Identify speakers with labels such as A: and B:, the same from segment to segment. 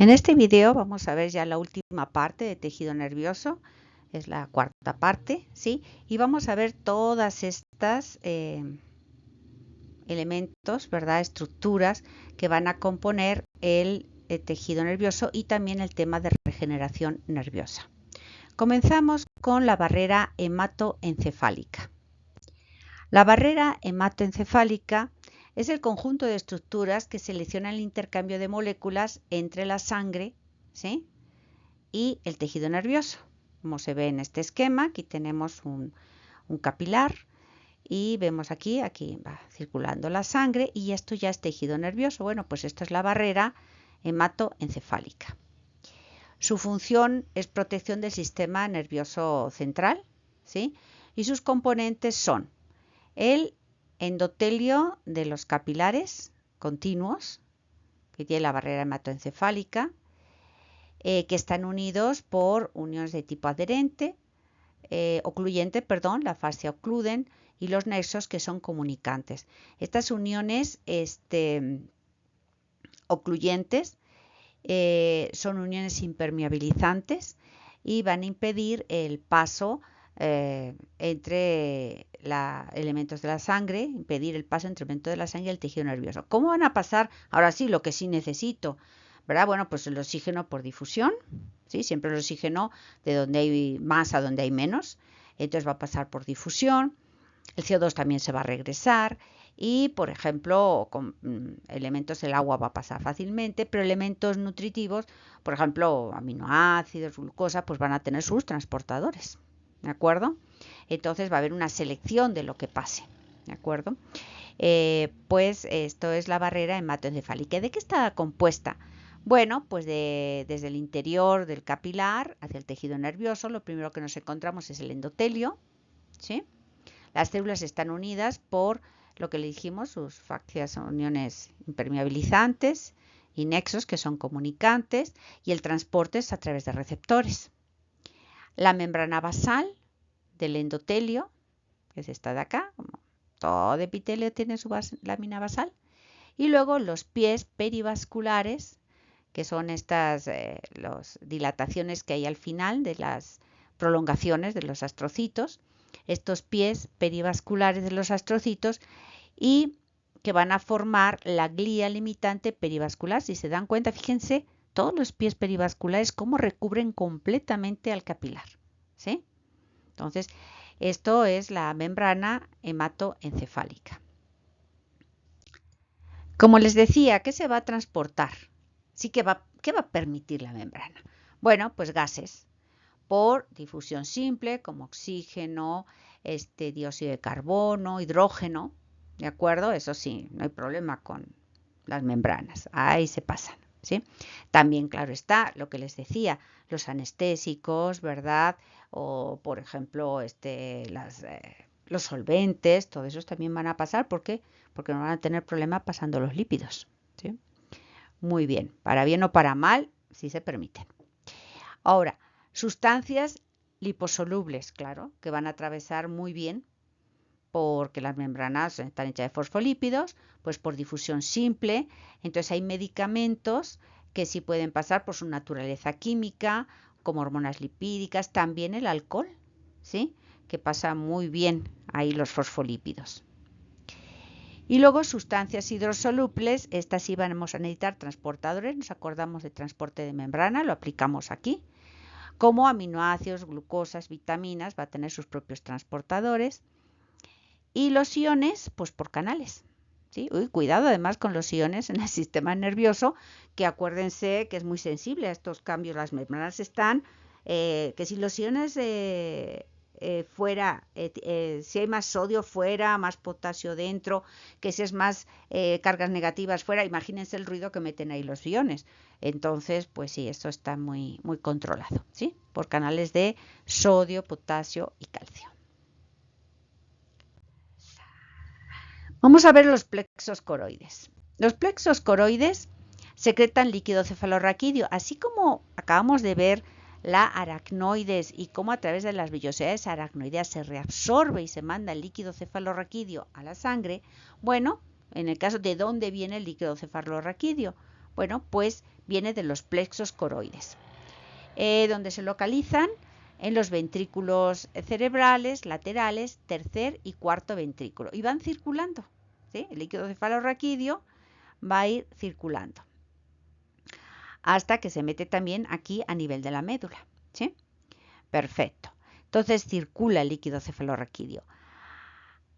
A: En este video vamos a ver ya la última parte de tejido nervioso, es la cuarta parte, ¿sí? Y vamos a ver todas estas elementos, ¿verdad? Estructuras que van a componer el tejido nervioso y también el tema de regeneración nerviosa. Comenzamos con la barrera hematoencefálica. La barrera hematoencefálica es el conjunto de estructuras que seleccionan el intercambio de moléculas entre la sangre, ¿sí?, y el tejido nervioso. Como se ve en este esquema, aquí tenemos un capilar y vemos aquí va circulando la sangre y esto ya es tejido nervioso. Bueno, pues esto es la barrera hematoencefálica. Su función es protección del sistema nervioso central, ¿sí?, y sus componentes son el endotelio de los capilares continuos, que tiene la barrera hematoencefálica, que están unidos por uniones de tipo adherente, ocluyente, la fascia ocluden, y los nexos que son comunicantes. Estas uniones ocluyentes son uniones impermeabilizantes y van a impedir el paso entre elementos de la sangre, impedir el paso entre elementos de la sangre y el tejido nervioso. ¿Cómo van a pasar? Ahora sí, lo que sí necesito, ¿verdad? Bueno, pues el oxígeno por difusión, ¿sí? Siempre el oxígeno de donde hay más a donde hay menos, entonces va a pasar por difusión. El CO2 también se va a regresar y, por ejemplo, con elementos el agua va a pasar fácilmente, pero elementos nutritivos, por ejemplo, aminoácidos, glucosa, pues van a tener sus transportadores, ¿de acuerdo? Entonces va a haber una selección de lo que pase, ¿de acuerdo? Pues esto es la barrera hematoencefálica. ¿De qué está compuesta? Bueno, pues desde el interior del capilar hacia el tejido nervioso, lo primero que nos encontramos es el endotelio, ¿sí? Las células están unidas por lo que le dijimos, sus fascias son uniones impermeabilizantes y nexos que son comunicantes, y el transporte es a través de receptores. La membrana basal del endotelio, que es esta de acá, como todo epitelio tiene su lámina basal, y luego los pies perivasculares, que son estas las dilataciones que hay al final de las prolongaciones de los astrocitos, estos pies perivasculares de los astrocitos, y que van a formar la glía limitante perivascular. Si se dan cuenta, fíjense, todos los pies perivasculares cómo recubren completamente al capilar, ¿sí? Entonces, esto es la membrana hematoencefálica. Como les decía, ¿qué se va a transportar? Sí, ¿qué va a permitir la membrana? Bueno, pues gases por difusión simple, como oxígeno, dióxido de carbono, hidrógeno, ¿de acuerdo? Eso sí, no hay problema con las membranas, ahí se pasan, ¿sí? También, claro está, lo que les decía, los anestésicos, ¿verdad? O, por ejemplo, los solventes, todo eso también van a pasar. ¿Por qué? Porque no van a tener problema pasando los lípidos, ¿sí? Muy bien, para bien o para mal, sí se permiten. Ahora, sustancias liposolubles, claro, que van a atravesar muy bien, porque las membranas están hechas de fosfolípidos, pues por difusión simple. Entonces hay medicamentos que sí pueden pasar por su naturaleza química, como hormonas lipídicas, también el alcohol, ¿sí?, que pasa muy bien ahí los fosfolípidos. Y luego sustancias hidrosolubles, estas sí vamos a necesitar transportadores, nos acordamos de transporte de membrana, lo aplicamos aquí, como aminoácidos, glucosas, vitaminas, va a tener sus propios transportadores. Y los iones, pues por canales, ¿sí? Cuidado además con los iones en el sistema nervioso, que acuérdense que es muy sensible a estos cambios. Las membranas están, que si los iones fuera, si hay más sodio fuera, más potasio dentro, que si es más cargas negativas fuera, imagínense el ruido que meten ahí los iones. Entonces, pues sí, esto está muy, muy controlado, ¿sí?, por canales de sodio, potasio y calcio. Vamos a ver los plexos coroides. Los plexos coroides secretan líquido cefalorraquídeo, así como acabamos de ver la aracnoides y cómo a través de las vellosidades aracnoideas se reabsorbe y se manda el líquido cefalorraquídeo a la sangre. Bueno, en el caso de dónde viene el líquido cefalorraquídeo, Bueno, pues viene de los plexos coroides, donde se localizan en los ventrículos cerebrales, laterales, tercer y cuarto ventrículo. Y van circulando, ¿sí? El líquido cefalorraquídeo va a ir circulando hasta que se mete también aquí a nivel de la médula, ¿sí? Perfecto. Entonces circula el líquido cefalorraquídeo.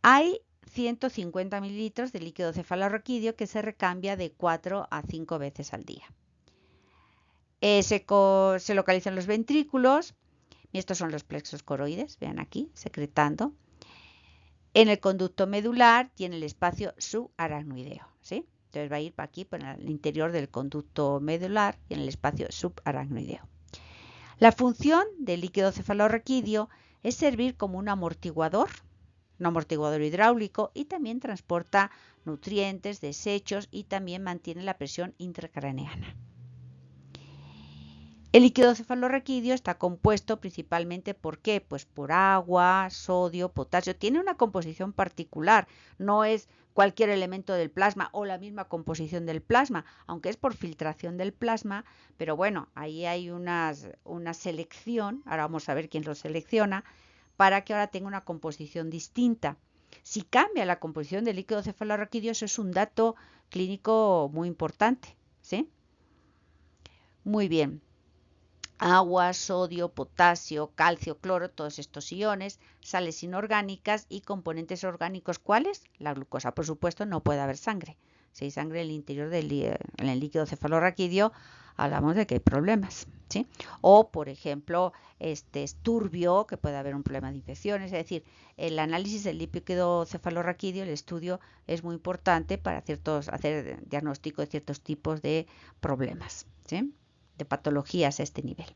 A: Hay 150 mililitros de líquido cefalorraquídeo que se recambia de 4 a 5 veces al día. Se localizan los ventrículos, y estos son los plexos coroides, vean aquí, secretando, en el conducto medular y en el espacio subaracnoideo, ¿sí? Entonces va a ir aquí por el interior del conducto medular y en el espacio subaracnoideo. La función del líquido cefalorraquídeo es servir como un amortiguador hidráulico, y también transporta nutrientes, desechos y también mantiene la presión intracraneana. El líquido cefalorraquídeo está compuesto principalmente ¿por qué? Pues por agua, sodio, potasio. Tiene una composición particular, no es cualquier elemento del plasma o la misma composición del plasma, aunque es por filtración del plasma, pero bueno, ahí hay una selección, ahora vamos a ver quién lo selecciona, para que ahora tenga una composición distinta. Si cambia la composición del líquido cefalorraquídeo, eso es un dato clínico muy importante, ¿sí? Muy bien. Agua, sodio, potasio, calcio, cloro, todos estos iones, sales inorgánicas y componentes orgánicos. ¿Cuáles? La glucosa. Por supuesto, no puede haber sangre. Si hay sangre en el interior en el líquido cefalorraquídeo, hablamos de que hay problemas, ¿sí? O, por ejemplo, es turbio, que puede haber un problema de infecciones. Es decir, el análisis del líquido cefalorraquídeo, el estudio, es muy importante para hacer diagnóstico de ciertos tipos de problemas, ¿sí? De patologías a este nivel.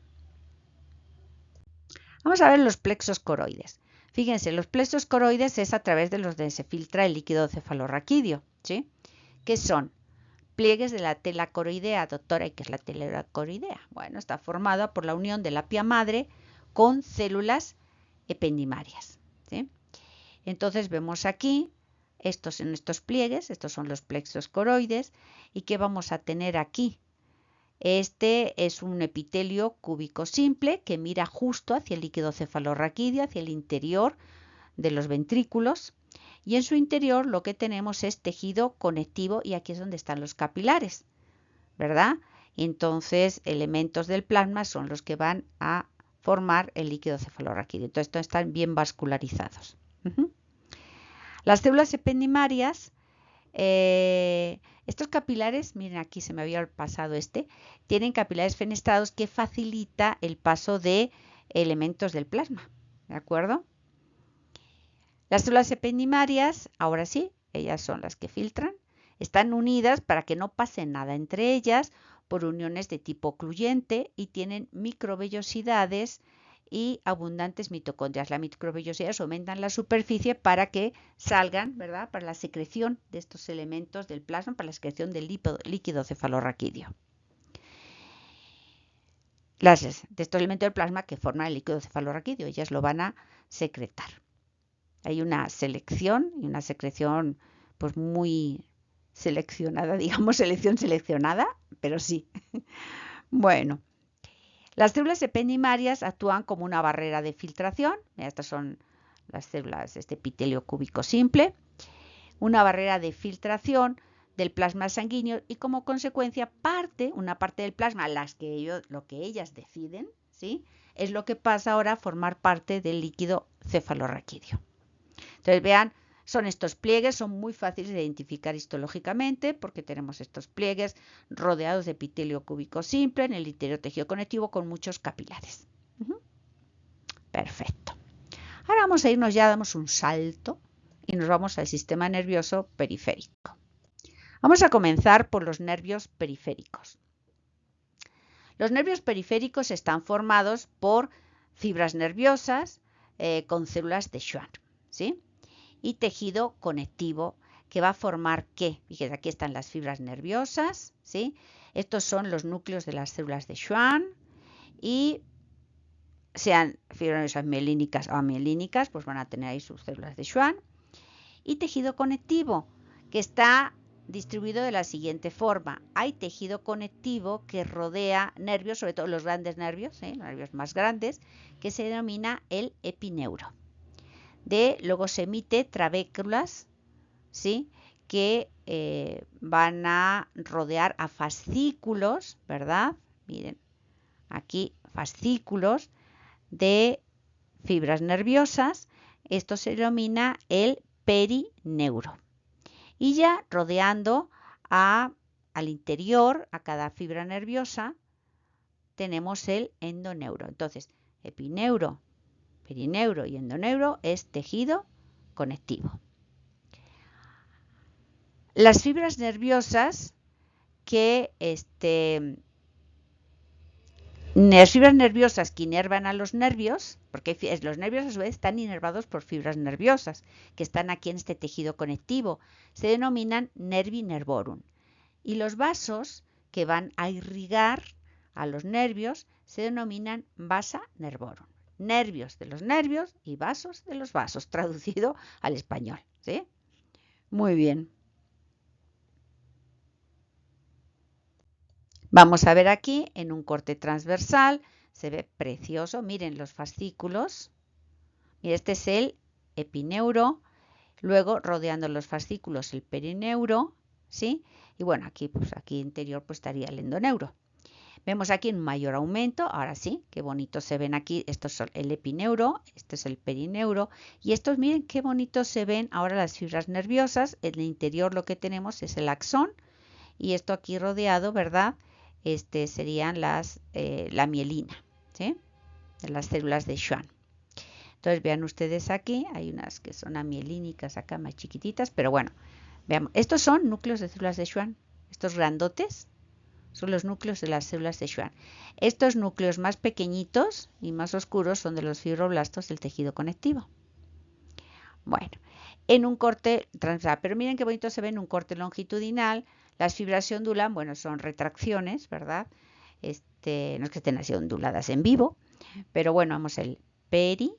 A: Vamos a ver los plexos coroides. Fíjense, los plexos coroides es a través de los que se filtra el líquido cefalorraquídeo, ¿sí? Que son pliegues de la tela coroidea, doctora, ¿y qué es la tela coroidea? Bueno, está formada por la unión de la pía madre con células ependimarias, ¿sí? Entonces vemos aquí, en estos pliegues, estos son los plexos coroides, ¿y qué vamos a tener aquí? Este es un epitelio cúbico simple que mira justo hacia el líquido cefalorraquídeo, hacia el interior de los ventrículos, y en su interior lo que tenemos es tejido conectivo, y aquí es donde están los capilares, ¿verdad? Entonces, elementos del plasma son los que van a formar el líquido cefalorraquídeo. Entonces, estos están bien vascularizados. Las células ependimarias, estos capilares, miren aquí se me había pasado tienen capilares fenestrados que facilita el paso de elementos del plasma, ¿de acuerdo? Las células ependimarias, ahora sí, ellas son las que filtran, están unidas para que no pase nada entre ellas por uniones de tipo ocluyente y tienen microvellosidades y abundantes mitocondrias. Las microvellosidades aumentan la superficie para que salgan, ¿verdad? Para la secreción de estos elementos del plasma, para la secreción del líquido cefalorraquídeo. De estos elementos del plasma que forman el líquido cefalorraquídeo, ellas lo van a secretar. Hay una selección y una secreción pues muy seleccionada, digamos, selección seleccionada, pero sí. Bueno. Las células ependimarias actúan como una barrera de filtración. Estas son las células, epitelio cúbico simple. Una barrera de filtración del plasma sanguíneo y como consecuencia una parte del plasma, lo que ellas deciden, ¿sí? Es lo que pasa ahora a formar parte del líquido cefalorraquídeo. Entonces vean, son estos pliegues, son muy fáciles de identificar histológicamente porque tenemos estos pliegues rodeados de epitelio cúbico simple en el interior tejido conectivo con muchos capilares. Perfecto. Ahora vamos a irnos, ya damos un salto y nos vamos al sistema nervioso periférico. Vamos a comenzar por los nervios periféricos. Los nervios periféricos están formados por fibras nerviosas con células de Schwann, ¿sí? Y tejido conectivo que va a formar ¿qué? Fíjense, aquí están las fibras nerviosas, ¿sí? Estos son los núcleos de las células de Schwann y sean fibras nerviosas mielínicas o amielínicas, pues van a tener ahí sus células de Schwann. Y tejido conectivo que está distribuido de la siguiente forma. Hay tejido conectivo que rodea nervios, sobre todo los grandes nervios, los nervios más grandes, que se denomina el epineuro. Luego se emite trabéculas, ¿sí?, que van a rodear a fascículos, ¿verdad? Miren, aquí fascículos de fibras nerviosas. Esto se denomina el perineuro. Y ya rodeando al interior, a cada fibra nerviosa, tenemos el endoneuro. Entonces, epineuro, perineuro y endoneuro es tejido conectivo. Las fibras nerviosas las fibras nerviosas que inervan a los nervios, porque los nervios a su vez están inervados por fibras nerviosas que están aquí en este tejido conectivo, se denominan nervi nervorum. Y los vasos que van a irrigar a los nervios se denominan vasa nervorum. Nervios de los nervios y vasos de los vasos, traducido al español, ¿sí? Muy bien. Vamos a ver aquí en un corte transversal, se ve precioso, miren los fascículos. Mira, este es el epineuro, luego rodeando los fascículos el perineuro, ¿sí? Y bueno, aquí, pues aquí interior pues estaría el endoneuro. Vemos aquí un mayor aumento, ahora sí, qué bonitos se ven aquí, estos son el epineuro, este es el perineuro, y estos miren qué bonitos se ven ahora las fibras nerviosas, en el interior lo que tenemos es el axón, y esto aquí rodeado, ¿verdad? Serían la mielina, ¿sí?, de las células de Schwann. Entonces vean ustedes aquí, hay unas que son amielínicas acá más chiquititas, pero bueno, veamos, estos son núcleos de células de Schwann, estos grandotes son los núcleos de las células de Schwann. Estos núcleos más pequeñitos y más oscuros son de los fibroblastos del tejido conectivo. Bueno, en un corte transversal, pero miren qué bonito se ve en un corte longitudinal. Las fibras se ondulan, bueno, son retracciones, ¿verdad? No es que estén así onduladas en vivo, pero bueno, vamos el peri,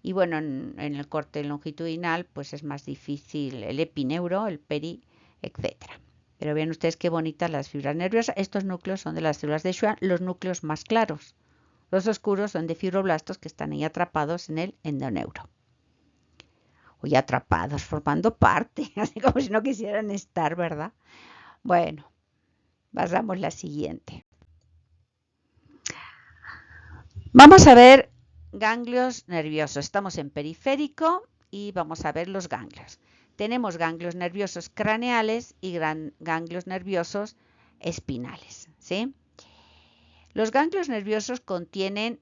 A: y bueno, en el corte longitudinal, pues es más difícil el epineuro, el peri, etcétera. Pero vean ustedes qué bonitas las fibras nerviosas. Estos núcleos son de las células de Schwann, los núcleos más claros. Los oscuros son de fibroblastos que están ahí atrapados en el endoneuro. O atrapados, formando parte, así como si no quisieran estar, ¿verdad? Bueno, pasamos la siguiente. Vamos a ver ganglios nerviosos. Estamos en periférico y vamos a ver los ganglios. Tenemos ganglios nerviosos craneales y ganglios nerviosos espinales, ¿sí? Los ganglios nerviosos contienen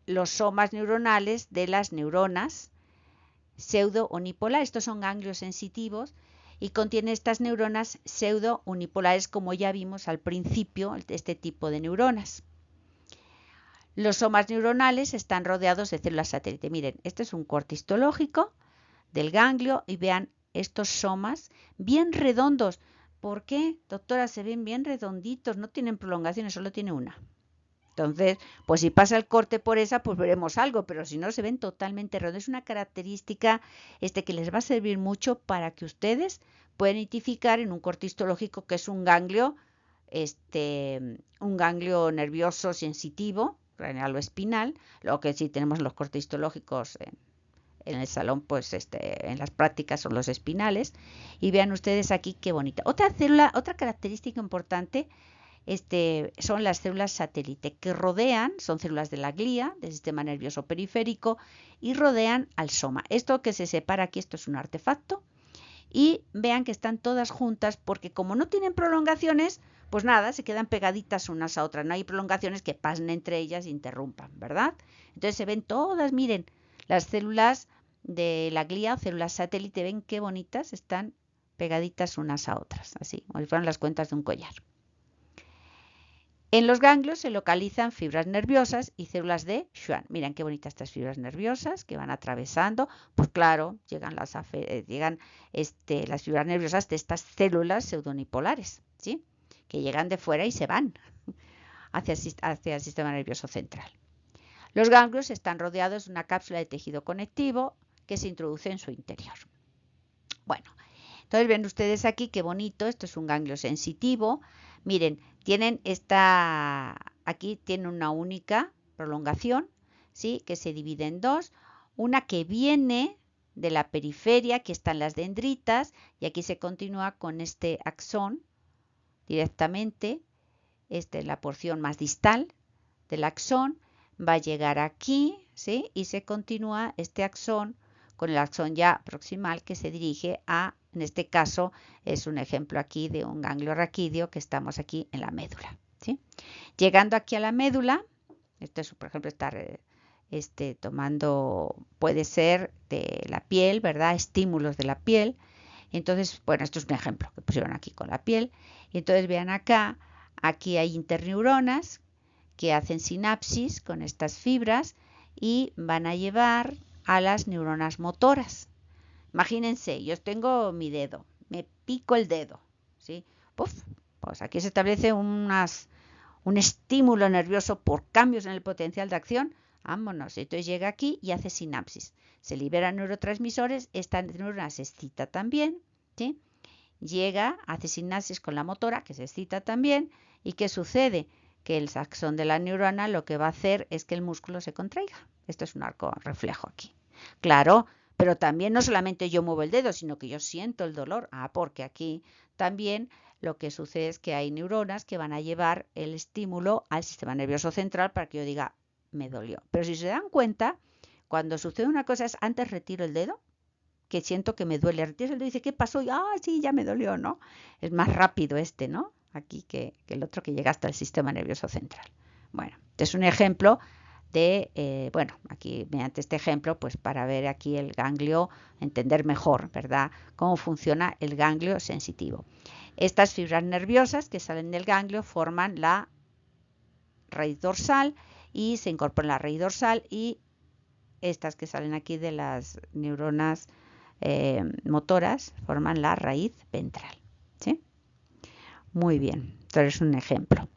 A: los somas neuronales de las neuronas pseudo-unipolares. Estos son ganglios sensitivos y contienen estas neuronas pseudo-unipolares, como ya vimos al principio, este tipo de neuronas. Los somas neuronales están rodeados de células satélite. Miren, este es un corte histológico del ganglio y vean estos somas bien redondos. ¿Por qué, doctora? Se ven bien redonditos, no tienen prolongaciones, solo tiene una. Entonces, pues si pasa el corte por esa, pues veremos algo, pero si no, se ven totalmente redondos. Es una característica que les va a servir mucho para que ustedes puedan identificar en un corte histológico que es un ganglio nervioso sensitivo, craneal o espinal, lo que sí tenemos en los cortes histológicos en el salón, pues en las prácticas son los espinales. Y vean ustedes aquí qué bonita. Otra característica importante son las células satélite que rodean, son células de la glía, del sistema nervioso periférico, y rodean al soma. Esto que se separa aquí, esto es un artefacto. Y vean que están todas juntas porque como no tienen prolongaciones, pues nada, se quedan pegaditas unas a otras. No hay prolongaciones que pasen entre ellas e interrumpan, ¿verdad? Entonces se ven todas, miren, las células de la glía, células satélite, ven qué bonitas están pegaditas unas a otras, así, como si fueran las cuentas de un collar. En los ganglios se localizan fibras nerviosas y células de Schwann. Miren qué bonitas estas fibras nerviosas que van atravesando. Pues claro, llegan las fibras nerviosas de estas células pseudonipolares, ¿sí?, que llegan de fuera y se van hacia el sistema nervioso central. Los ganglios están rodeados de una cápsula de tejido conectivo que se introduce en su interior. Bueno, Entonces ven ustedes aquí qué bonito, esto es un ganglio sensitivo. Miren, aquí tiene una única prolongación, ¿sí? Que se divide en dos. Una que viene de la periferia, aquí están las dendritas, y aquí se continúa con este axón directamente. Esta es la porción más distal del axón. Va a llegar aquí, ¿sí? Y se continúa este axón con el axón ya proximal que se dirige a, en este caso, es un ejemplo aquí de un ganglio raquídeo que estamos aquí en la médula, ¿sí? Llegando aquí a la médula, esto es, por ejemplo, estar tomando, puede ser de la piel, ¿verdad? Estímulos de la piel. Entonces, bueno, esto es un ejemplo que pusieron aquí con la piel. Entonces, vean acá, aquí hay interneuronas que hacen sinapsis con estas fibras y van a llevar a las neuronas motoras. Imagínense, yo tengo mi dedo, me pico el dedo, ¿sí? Puf, pues aquí se establece un estímulo nervioso por cambios en el potencial de acción. Vámonos, entonces llega aquí y hace sinapsis. Se liberan neurotransmisores, esta neurona se excita también, ¿sí? Llega, hace sinapsis con la motora, que se excita también. ¿Y qué sucede? Que el axón de la neurona lo que va a hacer es que el músculo se contraiga. Esto es un arco reflejo aquí. Claro, pero también no solamente yo muevo el dedo, sino que yo siento el dolor. Porque aquí también lo que sucede es que hay neuronas que van a llevar el estímulo al sistema nervioso central para que yo diga, me dolió. Pero si se dan cuenta, cuando sucede una cosa es antes retiro el dedo, que siento que me duele. Retiras el dedo y dice, ¿qué pasó? Y, sí, ya me dolió, ¿no? Es más rápido ¿no? Aquí que el otro que llega hasta el sistema nervioso central. Bueno, este es un ejemplo de, bueno, aquí mediante este ejemplo, pues para ver aquí el ganglio, entender mejor, ¿verdad? Cómo funciona el ganglio sensitivo. Estas fibras nerviosas que salen del ganglio forman la raíz dorsal y se incorporan la raíz dorsal y estas que salen aquí de las neuronas motoras forman la raíz ventral, ¿sí? Muy bien, entonces es un ejemplo.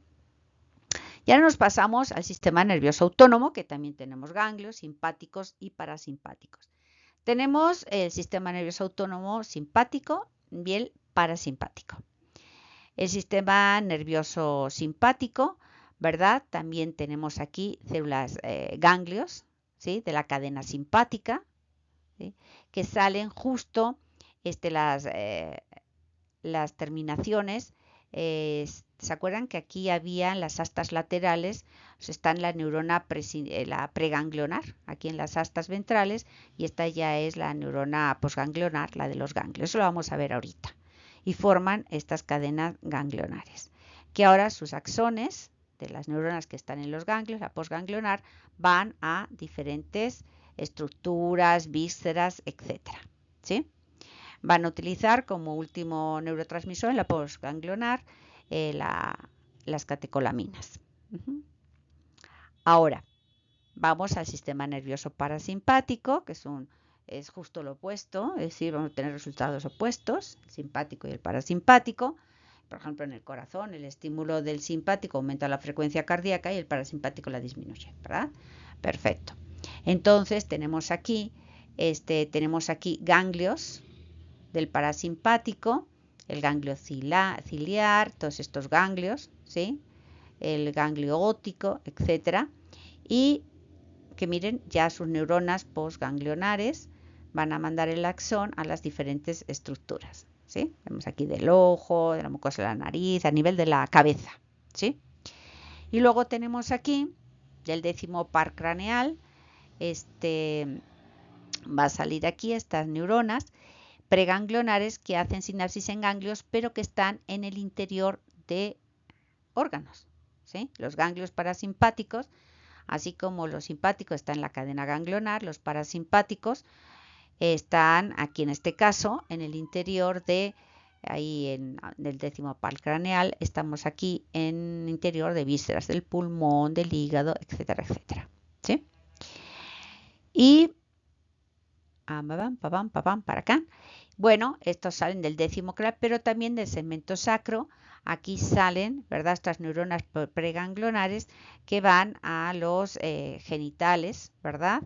A: Y ahora nos pasamos al sistema nervioso autónomo, que también tenemos ganglios simpáticos y parasimpáticos. Tenemos el sistema nervioso autónomo simpático y el parasimpático. El sistema nervioso simpático, ¿verdad? También tenemos aquí células ganglios, ¿sí? De la cadena simpática, ¿sí? Que salen justo las terminaciones. ¿Se acuerdan que aquí había las astas laterales? Pues está en la neurona la preganglionar, aquí en las astas ventrales, y esta ya es la neurona posganglionar, la de los ganglios. Eso lo vamos a ver ahorita. Y forman estas cadenas ganglionares, que ahora sus axones de las neuronas que están en los ganglios, la posganglionar, van a diferentes estructuras, vísceras, etcétera, ¿sí? Van a utilizar como último neurotransmisor en la postganglionar las catecolaminas. Ahora, vamos al sistema nervioso parasimpático, que es justo lo opuesto, es decir, vamos a tener resultados opuestos, el simpático y el parasimpático. Por ejemplo, en el corazón, el estímulo del simpático aumenta la frecuencia cardíaca y el parasimpático la disminuye, ¿verdad? Perfecto. Entonces, tenemos aquí ganglios del parasimpático, el ganglio ciliar, todos estos ganglios, ¿sí? El ganglio óptico, etcétera, y que miren, ya sus neuronas postganglionares van a mandar el axón a las diferentes estructuras, ¿sí? Vemos aquí del ojo, de la mucosa de la nariz, a nivel de la cabeza, ¿sí? Y luego tenemos aquí del décimo par craneal, va a salir aquí estas neuronas preganglionares que hacen sinapsis en ganglios, pero que están en el interior de órganos, ¿sí? Los ganglios parasimpáticos, así como los simpáticos están en la cadena ganglionar, los parasimpáticos están aquí en este caso en el interior del décimo par craneal, estamos aquí en el interior de vísceras del pulmón, del hígado, etcétera, etcétera, ¿sí? Y para acá. Bueno, estos salen del décimo craneal, pero también del segmento sacro. Aquí salen, ¿verdad? Estas neuronas preganglionares que van a los genitales, ¿verdad?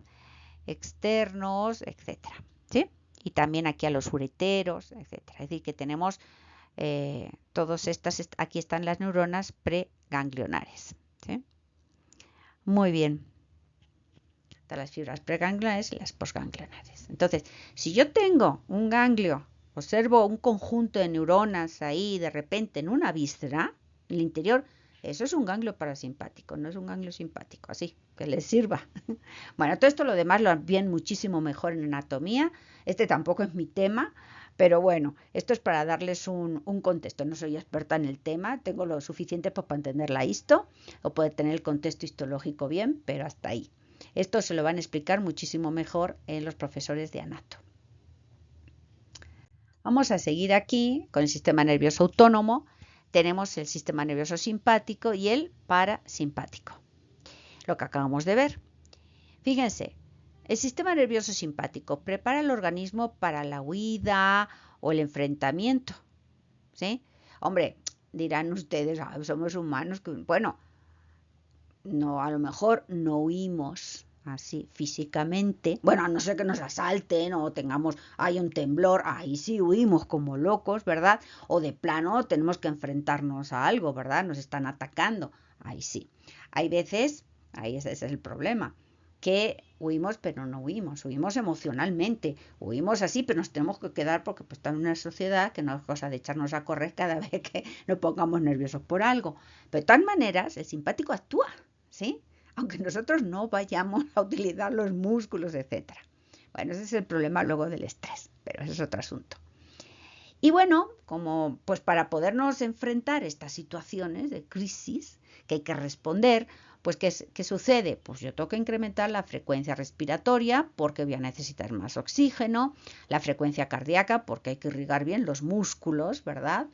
A: Externos, etcétera, ¿sí? y también aquí a los ureteros, etcétera. Es decir, que tenemos todas estas, aquí están las neuronas preganglionares. ¿Sí? Muy bien. Están las fibras preganglionares y las postganglionares. Entonces, si yo tengo un ganglio, observo un conjunto de neuronas ahí de repente en una víscera, en el interior, eso es un ganglio parasimpático, no es un ganglio simpático, así, que les sirva. Bueno, todo esto lo demás lo ven muchísimo mejor en anatomía. Este tampoco es mi tema, pero bueno, esto es para darles un contexto. No soy experta en el tema, tengo lo suficiente para entender la histo, o poder tener el contexto histológico bien, pero hasta ahí. Esto se lo van a explicar muchísimo mejor en los profesores de anato. Vamos a seguir aquí con el sistema nervioso autónomo. Tenemos el sistema nervioso simpático y el parasimpático, lo que acabamos de ver. Fíjense, el sistema nervioso simpático prepara al organismo para la huida o el enfrentamiento. ¿Sí? Hombre, dirán ustedes, somos humanos, bueno, no, a lo mejor no huimos así físicamente. Bueno, a no ser que nos asalten o tengamos, hay un temblor, ahí sí huimos como locos, ¿verdad? O de plano tenemos que enfrentarnos a algo, ¿verdad? Nos están atacando, ahí sí. Hay veces, ahí ese es el problema, que huimos pero no huimos emocionalmente, huimos así, pero nos tenemos que quedar porque pues, está en una sociedad que no es cosa de echarnos a correr cada vez que nos pongamos nerviosos por algo. Pero de todas maneras, el simpático actúa, ¿sí? Aunque nosotros no vayamos a utilizar los músculos, etcétera. Bueno, ese es el problema luego del estrés, pero ese es otro asunto. Y bueno, como pues para podernos enfrentar a estas situaciones de crisis que hay que responder, pues ¿qué sucede? Pues yo tengo que incrementar la frecuencia respiratoria porque voy a necesitar más oxígeno, la frecuencia cardíaca porque hay que irrigar bien los músculos, ¿verdad?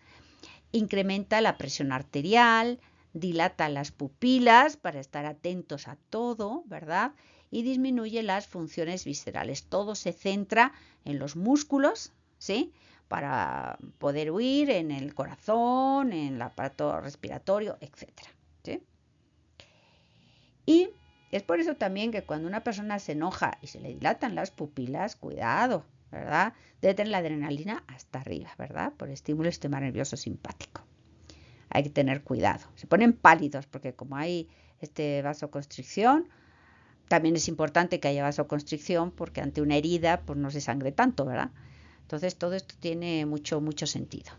A: Incrementa la presión arterial, dilata las pupilas para estar atentos a todo, ¿verdad? Y disminuye las funciones viscerales. Todo se centra en los músculos, ¿sí? Para poder huir en el corazón, en el aparato respiratorio, etcétera, ¿sí? Y es por eso también que cuando una persona se enoja y se le dilatan las pupilas, cuidado, ¿verdad? Debe tener la adrenalina hasta arriba, ¿verdad? Por estímulo del sistema nervioso simpático. Hay que tener cuidado. Se ponen pálidos porque como hay vasoconstricción, también es importante que haya vasoconstricción porque ante una herida pues no se sangre tanto, ¿verdad? Entonces todo esto tiene mucho sentido.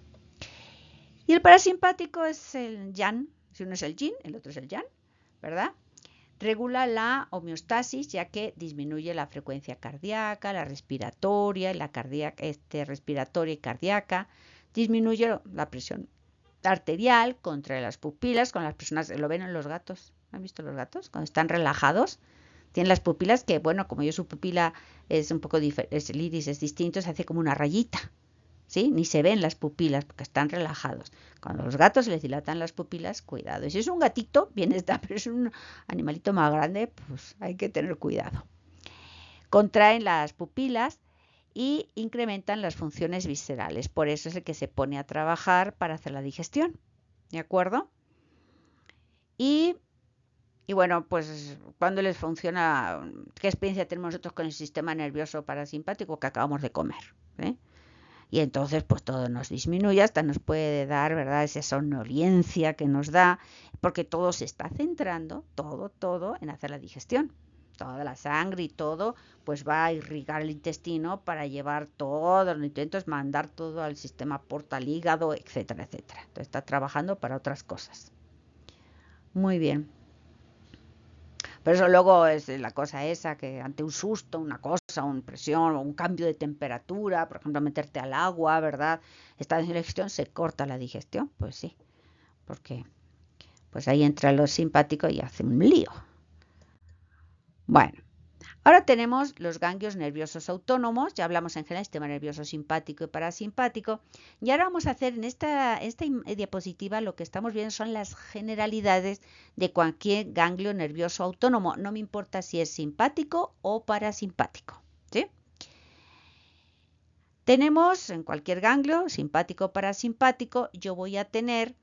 A: Y el parasimpático es el yang. Si uno es el yin, el otro es el yang, ¿verdad? Regula la homeostasis ya que disminuye la frecuencia cardíaca, la respiratoria, respiratoria y cardíaca, disminuye la presión arterial, contrae las pupilas, con las personas, lo ven en los gatos, ¿han visto los gatos? Cuando están relajados, tienen las pupilas que, bueno, como su pupila es un poco diferente, el iris es distinto, se hace como una rayita, ¿sí? Ni se ven las pupilas porque están relajados. Cuando a los gatos les dilatan las pupilas, cuidado. Y si es un gatito, bien está, pero es un animalito más grande, pues hay que tener cuidado. Contraen las pupilas y incrementan las funciones viscerales. Por eso es el que se pone a trabajar para hacer la digestión. ¿De acuerdo? Y bueno, pues cuando les funciona, ¿qué experiencia tenemos nosotros con el sistema nervioso parasimpático que acabamos de comer? Y entonces pues todo nos disminuye, hasta nos puede dar, ¿verdad? Esa somnolencia que nos da, porque todo se está centrando, todo en hacer la digestión. Toda la sangre y todo, pues va a irrigar el intestino para llevar todos los nutrientes, mandar todo al sistema porta al hígado, etcétera, etcétera. Entonces está trabajando para otras cosas. Muy bien. Pero eso luego es la cosa esa, que ante un susto, una cosa, una presión o un cambio de temperatura, por ejemplo, meterte al agua, ¿verdad? Está en la digestión, se corta la digestión, pues sí, porque pues ahí entra lo simpático y hace un lío. Bueno, ahora tenemos los ganglios nerviosos autónomos, ya hablamos en general del sistema nervioso simpático y parasimpático, y ahora vamos a hacer en esta diapositiva lo que estamos viendo son las generalidades de cualquier ganglio nervioso autónomo, no me importa si es simpático o parasimpático, ¿sí? Tenemos en cualquier ganglio, simpático o parasimpático, yo voy a tener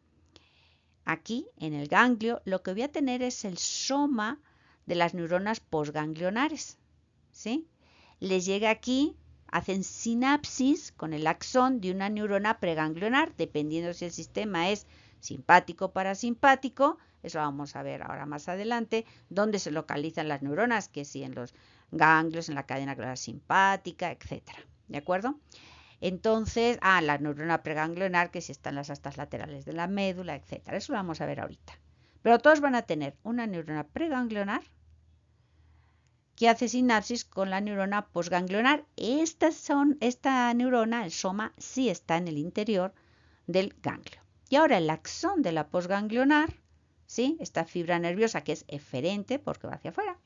A: aquí en el ganglio, lo que voy a tener es el soma de las neuronas postganglionares, ¿sí? Les llega aquí hacen sinapsis con el axón de una neurona preganglionar, dependiendo si el sistema es simpático o parasimpático. Eso lo vamos a ver ahora más adelante, dónde se localizan las neuronas, que si en los ganglios, en la cadena glandular simpática, etcétera. ¿De acuerdo? Entonces, la neurona preganglionar, que si están las astas laterales de la médula, etcétera. Eso lo vamos a ver ahorita. Pero todos van a tener una neurona preganglionar que hace sinapsis con la neurona posganglionar. Esta neurona, el soma, sí está en el interior del ganglio. Y ahora el axón de la posganglionar, ¿sí? Esta fibra nerviosa que es eferente porque va hacia afuera,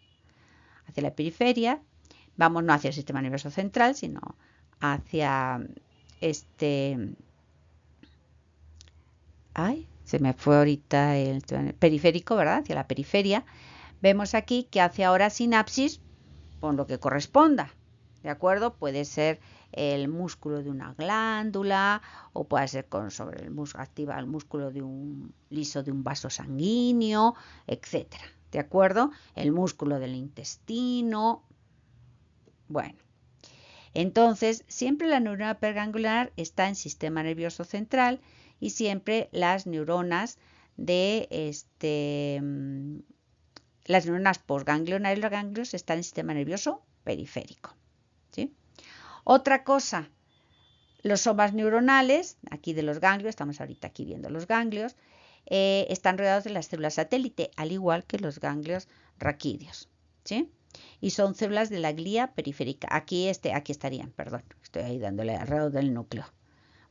A: hacia la periferia, vamos no hacia el sistema nervioso central, sino hacia se me fue ahorita el periférico, ¿verdad? Hacia la periferia. Vemos aquí que hace ahora sinapsis con lo que corresponda, ¿de acuerdo? Puede ser el músculo de una glándula o puede ser activa el músculo liso de un vaso sanguíneo, etcétera, ¿de acuerdo? El músculo del intestino. Bueno, entonces siempre la neurona preganglionar está en sistema nervioso central y siempre las neuronas las neuronas posganglionares y los ganglios están en el sistema nervioso periférico, ¿sí? Otra cosa, los somas neuronales, aquí de los ganglios, estamos ahorita aquí viendo los ganglios, están rodeados de las células satélite, al igual que los ganglios raquídeos, ¿sí? Y son células de la glía periférica. Aquí estarían, perdón, estoy ahí dándole alrededor del núcleo.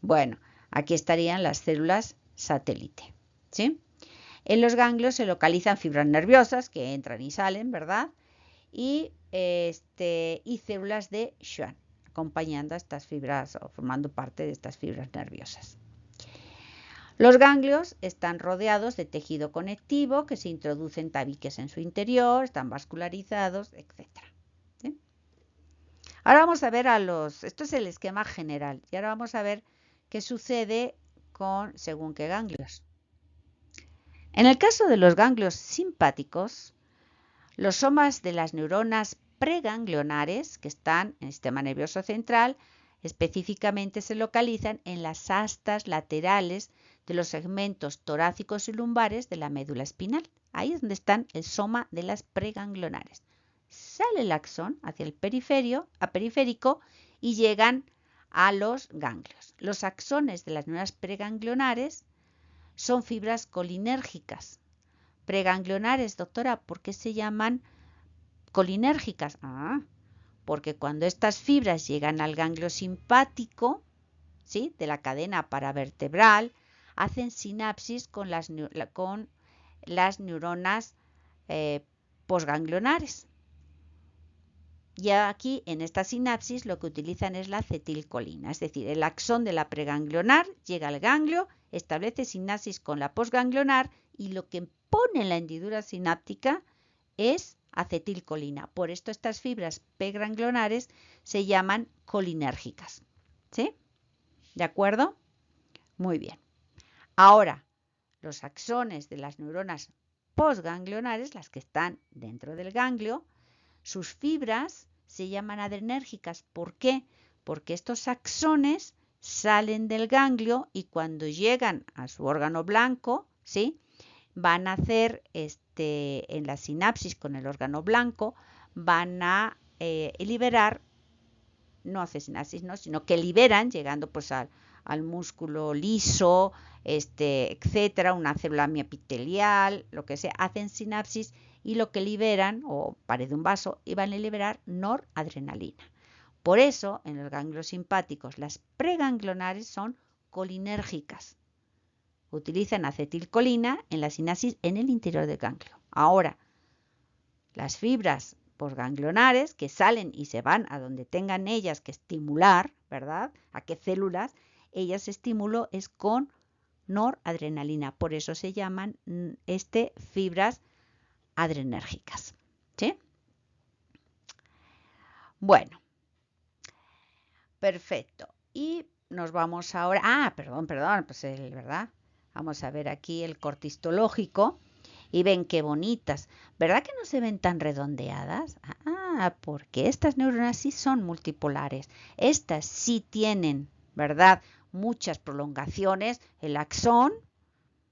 A: Bueno, aquí estarían las células satélite, ¿sí? En los ganglios se localizan fibras nerviosas que entran y salen, ¿verdad? Y células de Schwann, acompañando a estas fibras o formando parte de estas fibras nerviosas. Los ganglios están rodeados de tejido conectivo que se introducen tabiques en su interior, están vascularizados, etc. ¿Sí? Ahora vamos a ver esto es el esquema general, y ahora vamos a ver qué sucede según qué ganglios. En el caso de los ganglios simpáticos, los somas de las neuronas preganglionares, que están en el sistema nervioso central, específicamente se localizan en las astas laterales de los segmentos torácicos y lumbares de la médula espinal. Ahí es donde están el soma de las preganglionares. Sale el axón hacia el periférico y llegan a los ganglios. Los axones de las neuronas preganglionares son fibras colinérgicas. Preganglionares, doctora, ¿por qué se llaman colinérgicas? Porque cuando estas fibras llegan al ganglio simpático, ¿sí?, de la cadena paravertebral, hacen sinapsis con las neuronas posganglionares. Y aquí, en esta sinapsis, lo que utilizan es la acetilcolina, es decir, el axón de la preganglionar llega al ganglio, establece sinapsis con la posganglionar y lo que pone la hendidura sináptica es acetilcolina. Por esto estas fibras preganglionares se llaman colinérgicas. ¿Sí? ¿De acuerdo? Muy bien. Ahora, los axones de las neuronas posganglionares, las que están dentro del ganglio, sus fibras se llaman adrenérgicas. ¿Por qué? Porque estos axones salen del ganglio y cuando llegan a su órgano blanco, ¿sí?, van a hacer en la sinapsis con el órgano blanco, van a liberar, no hace sinapsis, no, sino que liberan, llegando pues al músculo liso, etcétera, una célula miepitelial, lo que sea, hacen sinapsis y lo que liberan, o pared de un vaso, y van a liberar noradrenalina. Por eso, en los ganglios simpáticos, las preganglionares son colinérgicas. Utilizan acetilcolina en la sinapsis en el interior del ganglio. Ahora, las fibras posganglionares que salen y se van a donde tengan ellas que estimular, ¿verdad? ¿A qué células? Ellas estimulo es con noradrenalina. Por eso se llaman fibras adrenérgicas. ¿Sí? Bueno, perfecto. Y nos vamos ahora. Perdón, pues ¿verdad? Vamos a ver aquí el corte histológico. Y ven qué bonitas. ¿Verdad que no se ven tan redondeadas? porque estas neuronas sí son multipolares. Estas sí tienen, ¿verdad?, muchas prolongaciones, el axón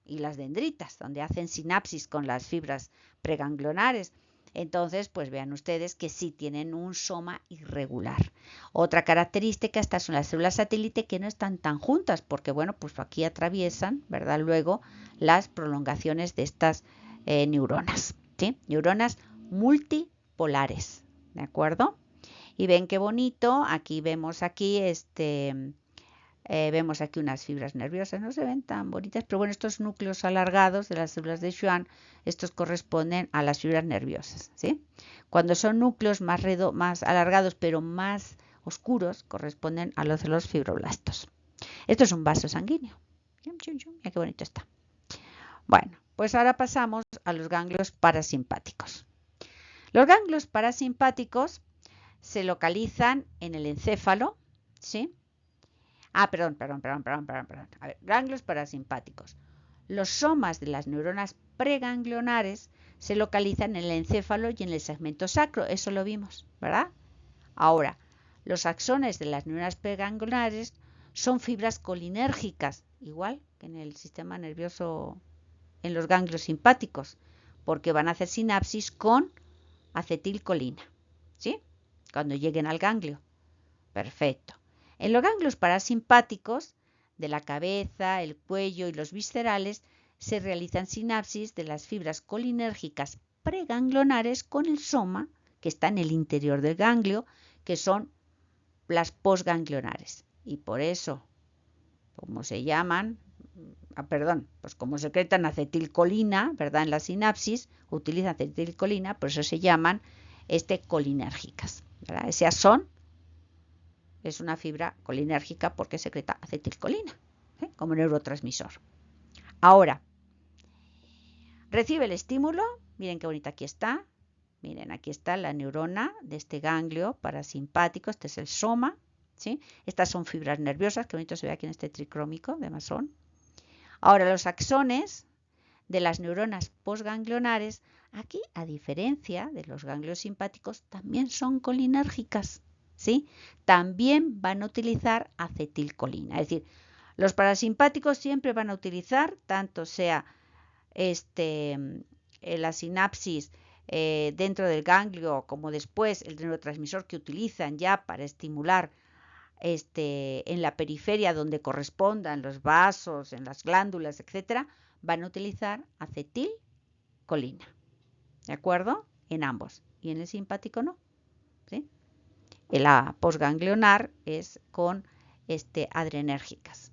A: y las dendritas, donde hacen sinapsis con las fibras preganglionares. Entonces, pues vean ustedes que sí tienen un soma irregular. Otra característica, estas son las células satélite que no están tan juntas, porque bueno, pues aquí atraviesan, ¿verdad?, luego las prolongaciones de estas neuronas, ¿sí? Neuronas multipolares, ¿de acuerdo? Y ven qué bonito, aquí vemos aquí vemos aquí unas fibras nerviosas, no se ven tan bonitas, pero bueno, estos núcleos alargados de las células de Schwann, estos corresponden a las fibras nerviosas, ¿sí? Cuando son núcleos más alargados, pero más oscuros, corresponden a los fibroblastos. Esto es un vaso sanguíneo. Mira qué bonito está. Bueno, pues ahora pasamos a los ganglios parasimpáticos. Los ganglios parasimpáticos se localizan en el encéfalo, ¿sí? Perdón. A ver, ganglios parasimpáticos. Los somas de las neuronas preganglionares se localizan en el encéfalo y en el segmento sacro. Eso lo vimos, ¿verdad? Ahora, los axones de las neuronas preganglionares son fibras colinérgicas, igual que en el sistema nervioso, en los ganglios simpáticos, porque van a hacer sinapsis con acetilcolina, ¿sí? Cuando lleguen al ganglio. Perfecto. En los ganglios parasimpáticos de la cabeza, el cuello y los viscerales se realizan sinapsis de las fibras colinérgicas preganglionares con el soma que está en el interior del ganglio, que son las posganglionares. Y por eso, como se llaman, pues como secretan acetilcolina, ¿verdad? En la sinapsis, utilizan acetilcolina, por eso se llaman colinérgicas, ¿verdad? Ese axón es una fibra colinérgica porque secreta acetilcolina, ¿sí?, como neurotransmisor. Ahora, recibe el estímulo, miren qué bonita aquí está, miren, aquí está la neurona de este ganglio parasimpático, este es el soma, ¿sí? Estas son fibras nerviosas, qué bonito se ve aquí en este tricrómico de Masón. Ahora, los axones de las neuronas posganglionares, aquí, a diferencia de los ganglios simpáticos, también son colinérgicas, ¿sí? También van a utilizar acetilcolina. Es decir, los parasimpáticos siempre van a utilizar, tanto sea la sinapsis dentro del ganglio como después el neurotransmisor que utilizan ya para estimular en la periferia donde correspondan los vasos, en las glándulas, etcétera, van a utilizar acetilcolina. ¿De acuerdo? En ambos. Y en el simpático no, ¿sí? La posganglionar es con adrenérgicas.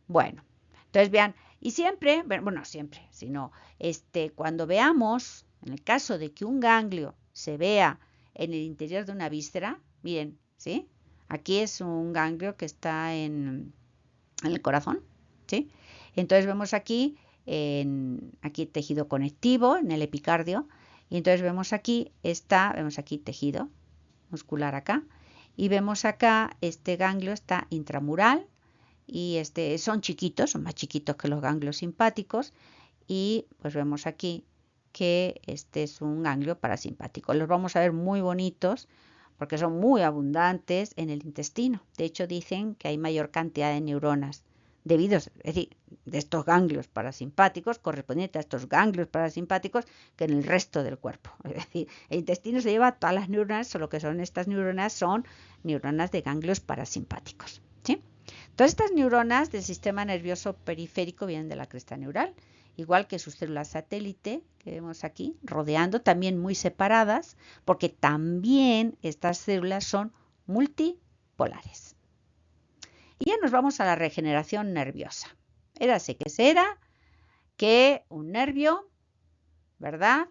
A: Bueno, entonces vean, y siempre, bueno, siempre, sino cuando veamos, en el caso de que un ganglio se vea en el interior de una víscera, miren, ¿sí? Aquí es un ganglio que está en el corazón, ¿sí? Entonces vemos aquí, aquí tejido conectivo, en el epicardio, y entonces vemos aquí tejido muscular acá, y vemos acá este ganglio está intramural, y son chiquitos, son más chiquitos que los ganglios simpáticos, y pues vemos aquí que este es un ganglio parasimpático. Los vamos a ver muy bonitos porque son muy abundantes en el intestino. De hecho, dicen que hay mayor cantidad de neuronas es decir, de estos ganglios parasimpáticos, correspondientes a estos ganglios parasimpáticos, que en el resto del cuerpo. Es decir, el intestino se lleva todas las neuronas, solo que son estas neuronas, son neuronas de ganglios parasimpáticos, ¿sí? Todas estas neuronas del sistema nervioso periférico vienen de la cresta neural, igual que sus células satélite, que vemos aquí, rodeando, también muy separadas, porque también estas células son multipolares. Y ya nos vamos a la regeneración nerviosa. Érase que será que un nervio, ¿verdad?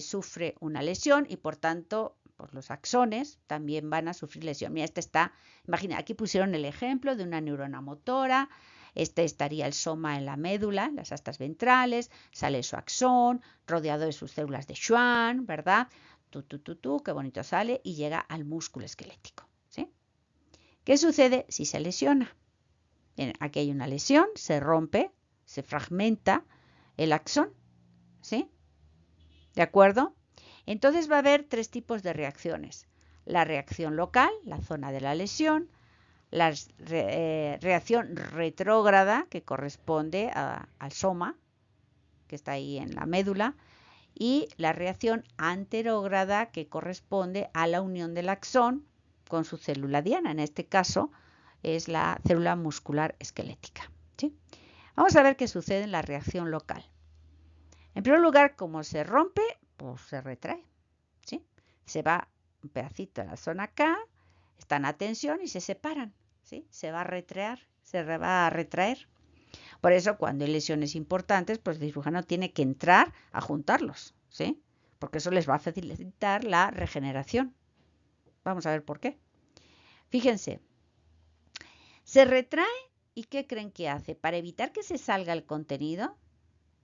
A: Sufre una lesión y por tanto, pues los axones también van a sufrir lesión. Mira, imagina, aquí pusieron el ejemplo de una neurona motora. Estaría el soma en la médula, en las astas ventrales, sale su axón, rodeado de sus células de Schwann, ¿verdad? Qué bonito sale y llega al músculo esquelético, ¿sí? ¿Qué sucede si se lesiona? Bien, aquí hay una lesión, se rompe, se fragmenta el axón, ¿sí? ¿De acuerdo? Entonces va a haber tres tipos de reacciones. La reacción local, la zona de la lesión, la reacción retrógrada, que corresponde al soma, que está ahí en la médula, y la reacción anterógrada, que corresponde a la unión del axón con su célula diana. En este caso es la célula muscular esquelética. ¿Sí? Vamos a ver qué sucede en la reacción local. En primer lugar, como se rompe, pues se retrae. ¿Sí? Se va un pedacito de la zona K, están a tensión y se separan. ¿Sí? Se va a retraer. Por eso, cuando hay lesiones importantes, pues el cirujano tiene que entrar a juntarlos, ¿sí? Porque eso les va a facilitar la regeneración. Vamos a ver por qué. Fíjense, se retrae y ¿qué creen que hace? Para evitar que se salga el contenido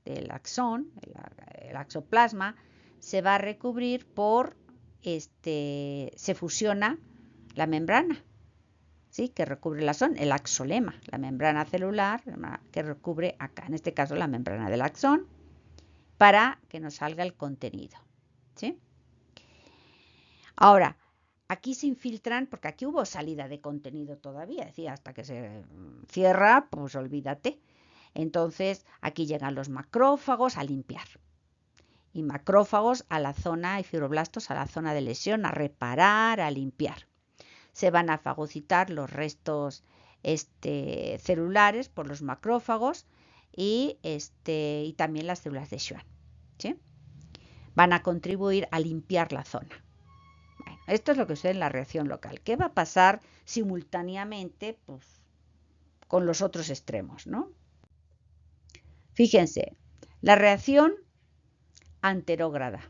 A: del axón, el axoplasma, se va a recubrir por, se fusiona la membrana, ¿sí? Que recubre el axón, el axolema, la membrana celular que recubre acá, en este caso la membrana del axón, para que nos salga el contenido. ¿Sí? Ahora, aquí se infiltran, porque aquí hubo salida de contenido todavía, decía, hasta que se cierra, pues olvídate. Entonces, aquí llegan los macrófagos a limpiar. Y macrófagos a la zona, y fibroblastos a la zona de lesión, a reparar, a limpiar. Se van a fagocitar los restos celulares por los macrófagos y también las células de Schwann. ¿Sí? Van a contribuir a limpiar la zona. Bueno, esto es lo que sucede en la reacción local. ¿Qué va a pasar simultáneamente pues, con los otros extremos, ¿no? Fíjense, la reacción anterógrada.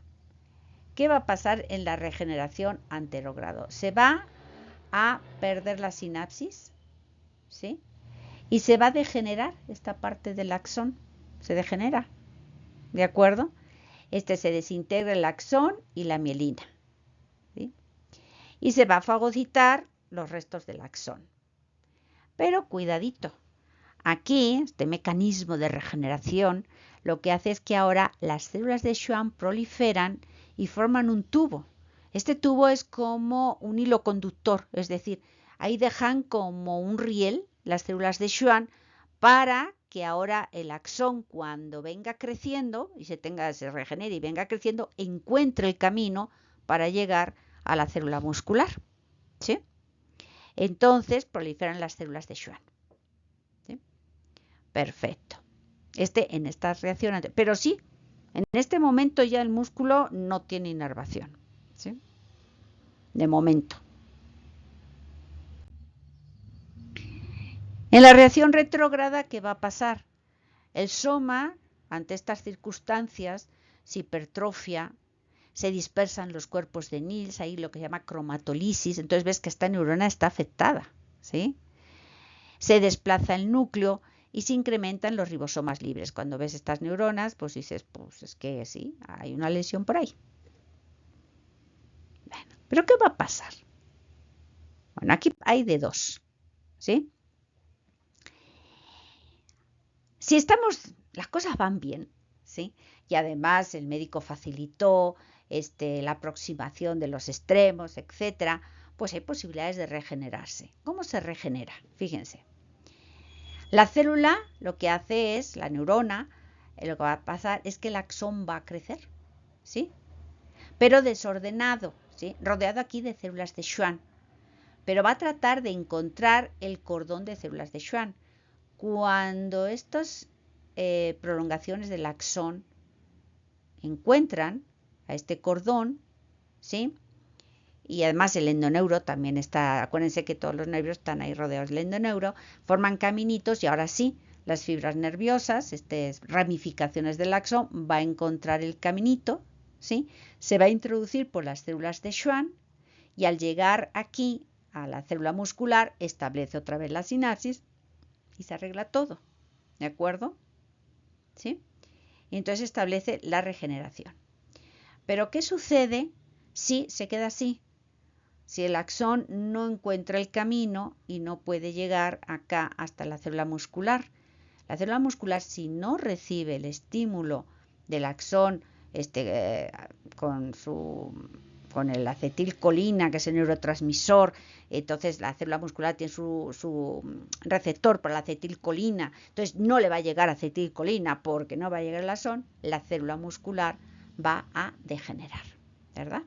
A: ¿Qué va a pasar en la regeneración anterógrado? Se va a perder la sinapsis, ¿sí? Y se va a degenerar esta parte del axón, se degenera, ¿de acuerdo? Se desintegra el axón y la mielina, ¿sí? Y se va a fagocitar los restos del axón. Pero cuidadito, aquí este mecanismo de regeneración lo que hace es que ahora las células de Schwann proliferan y forman un tubo. Este tubo es como un hilo conductor, es decir, ahí dejan como un riel las células de Schwann para que ahora el axón cuando venga creciendo y se regenere y venga creciendo, encuentre el camino para llegar a la célula muscular. ¿Sí? Entonces proliferan las células de Schwann. ¿Sí? Perfecto. En estas reacciones, pero sí, en este momento ya el músculo no tiene inervación. ¿Sí? De momento. En la reacción retrógrada, ¿qué va a pasar? El soma, ante estas circunstancias, se hipertrofia, se dispersan los cuerpos de Nils, ahí lo que se llama cromatolisis, entonces ves que esta neurona está afectada, ¿sí? Se desplaza el núcleo y se incrementan los ribosomas libres. Cuando ves estas neuronas, pues dices, pues es que sí, hay una lesión por ahí. Bueno, ¿pero qué va a pasar? Bueno, aquí hay de dos, ¿sí? Si las cosas van bien, ¿sí? Y además el médico facilitó la aproximación de los extremos, etcétera, pues hay posibilidades de regenerarse. ¿Cómo se regenera? Fíjense. La célula lo que hace es, la neurona, lo que va a pasar es que el axón va a crecer, ¿sí? Pero desordenado, ¿sí? Rodeado aquí de células de Schwann. Pero va a tratar de encontrar el cordón de células de Schwann. Cuando estas prolongaciones del axón encuentran a este cordón, ¿sí? Y además el endoneuro también está, acuérdense que todos los nervios están ahí rodeados del endoneuro, forman caminitos y ahora sí, las fibras nerviosas, ramificaciones del axón, va a encontrar el caminito, ¿sí? Se va a introducir por las células de Schwann y al llegar aquí a la célula muscular establece otra vez la sinapsis y se arregla todo, ¿de acuerdo? ¿Sí? Y entonces establece la regeneración. Pero ¿qué sucede si se queda así? Si el axón no encuentra el camino y no puede llegar acá hasta la célula muscular. La célula muscular, si no recibe el estímulo del axón con el acetilcolina, que es el neurotransmisor. Entonces la célula muscular tiene su receptor para la acetilcolina, entonces no le va a llegar acetilcolina porque no va a llegar el ASON, la célula muscular va a degenerar, ¿verdad?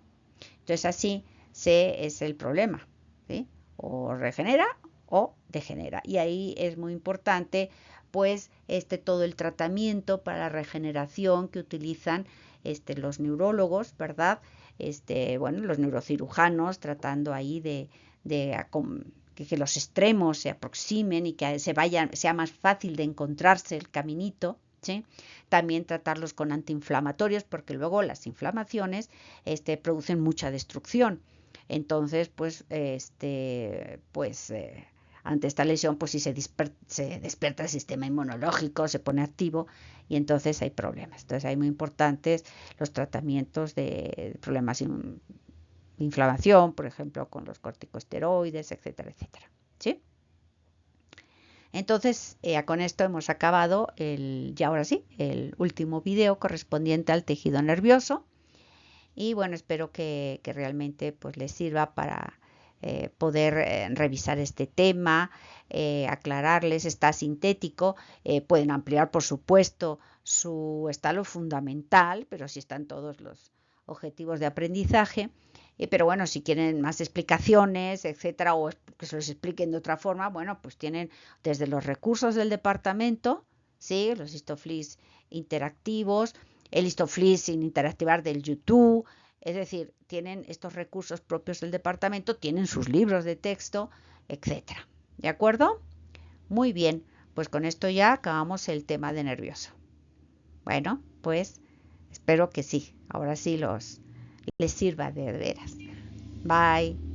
A: Entonces así es el problema, ¿sí? O regenera o degenera. Y ahí es muy importante pues todo el tratamiento para la regeneración que utilizan los neurólogos, ¿verdad? Bueno, los neurocirujanos tratando ahí de que los extremos se aproximen y que sea más fácil de encontrarse el caminito, ¿sí? También tratarlos con antiinflamatorios, porque luego las inflamaciones producen mucha destrucción. Entonces, pues, ante esta lesión, pues si se despierta el sistema inmunológico, se pone activo y entonces hay problemas. Entonces, hay muy importantes los tratamientos de problemas de inflamación, por ejemplo, con los corticosteroides, etcétera, etcétera. ¿Sí? Entonces, con esto hemos acabado ya ahora sí, el último video correspondiente al tejido nervioso. Y bueno, espero que realmente pues les sirva para poder revisar este tema, aclararles, está sintético, pueden ampliar por supuesto su estilo fundamental, pero sí están todos los objetivos de aprendizaje. Pero bueno, si quieren más explicaciones, etcétera, o que se los expliquen de otra forma, bueno, pues tienen desde los recursos del departamento, ¿sí? Los histoflis interactivos, el histoflis sin interactivar del YouTube, es decir, tienen estos recursos propios del departamento, tienen sus libros de texto, etcétera. ¿De acuerdo? Muy bien, pues con esto ya acabamos el tema de nervioso. Bueno, pues espero que sí, ahora sí les sirva de veras. Bye.